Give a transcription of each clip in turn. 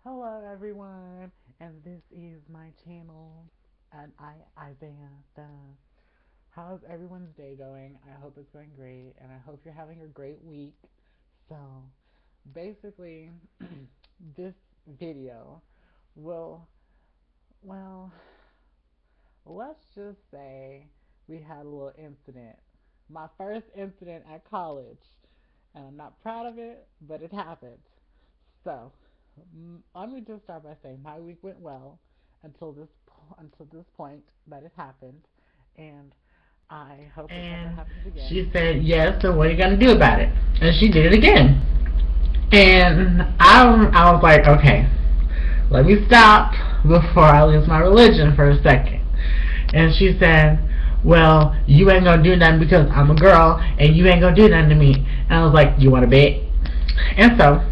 Hello everyone, and this is my channel, and Isaiah. How's everyone's day going? I hope it's going great, and I hope you're having a great week. So, basically, this video will, well, let's just say we had a little incident. My first incident at college, and I'm not proud of it, but it happened. So, let me just start by saying my week went well until this point that it happened, and I hope it never And happens again. she said, yes, so what are you going to do about it? And she did it again. And I was like, okay, let me stop before I lose my religion for a second. And she said, well, you ain't going to do nothing because I'm a girl, and you ain't going to do nothing to me. And I was like, you want to bet? And so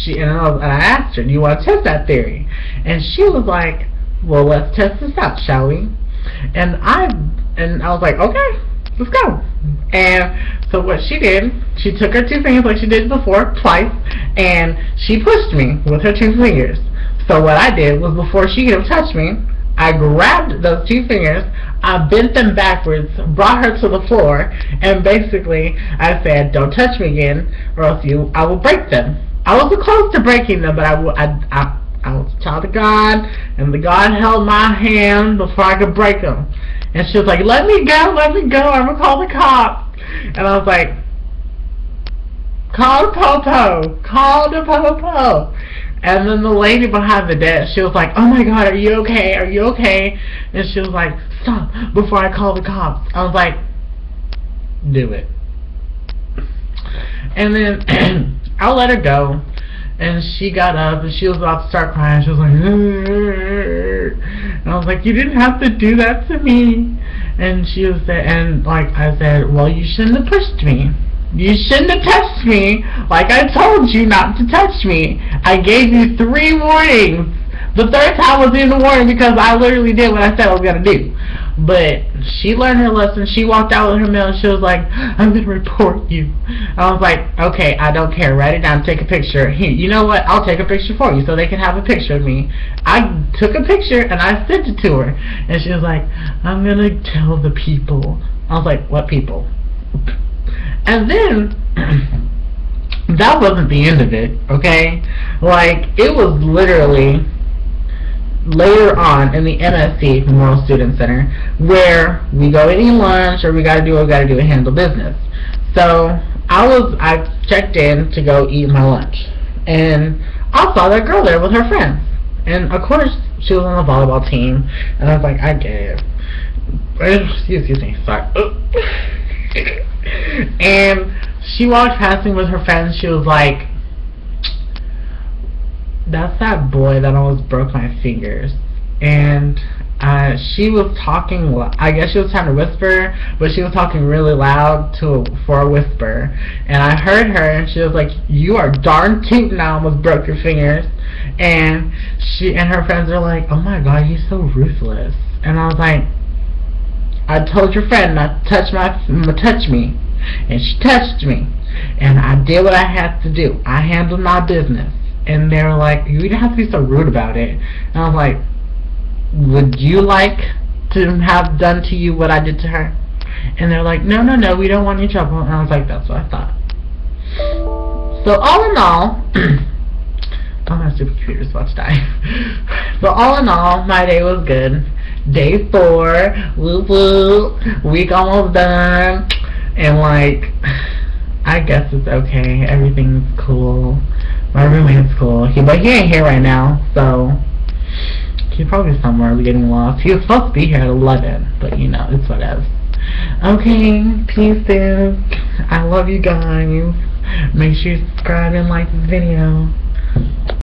I asked her, do you want to test that theory? And she was like, well, let's test this out, shall we? And I was like, okay, let's go. And so what she did, she took her two fingers like she did before, twice, and she pushed me with her two fingers. So what I did was, before she could have touched me, I grabbed those two fingers, I bent them backwards, brought her to the floor, and basically I said, don't touch me again, or else I will break them. I wasn't close to breaking them, but I was a child of God, and the God held my hand before I could break them. And she was like, let me go, I'm going to call the cops. And I was like, call the popo. And then the lady behind the desk, she was like, oh my God, are you okay? And she was like, stop before I call the cops. I was like, do it. And then I let her go, and she got up and she was about to start crying. She was like, and I was like, you didn't have to do that to me. And she was there, and like I said, well, you shouldn't have pushed me. You shouldn't have touched me. Like I told you not to touch me. I gave you 3 warnings. The third time was in the warning because I literally did what I said I was going to do. But she learned her lesson. She walked out with her mail and she was like, I'm going to report you. I was like, okay, I don't care. Write it down. Take a picture. Here, you know what? I'll take a picture for you so they can have a picture of me. I took a picture and I sent it to her. And she was like, I'm going to tell the people. I was like, what people? And then that wasn't the end of it, okay? Like, it was literally later on in the MSC, Memorial Student Center, where we go to eat lunch, or we gotta do what we gotta do to handle business. So I checked in to go eat my lunch, and I saw that girl there with her friends, and of course she was on the volleyball team, and I was like, I get it. Excuse me, sorry. And she walked past me with her friends. She was like, that's that boy that almost broke my fingers. And she was talking, I guess she was trying to whisper, but she was talking really loud for a whisper. And I heard her, and she was like, you are darn tootin', I almost broke your fingers. And she and her friends are like, oh my God, you're so ruthless. And I was like, I told your friend not to touch me, and she touched me, and I did what I had to do. I handled my business. And they were like, you didn't have to be so rude about it. And I was like, would you like to have done to you what I did to her? And they're like, no, we don't want any trouble. And I was like, that's what I thought. So all in all, oh, my stupid computer's about to die. So all in all, my day was good. Day 4, woo woo, week almost done, and like, I guess it's okay, everything's cool. My roommate's cool, but he ain't here right now, so he's probably somewhere getting lost. He was supposed to be here at 11, but you know, it's whatever. Okay, pieces. I love you guys. Make sure you subscribe and like the video.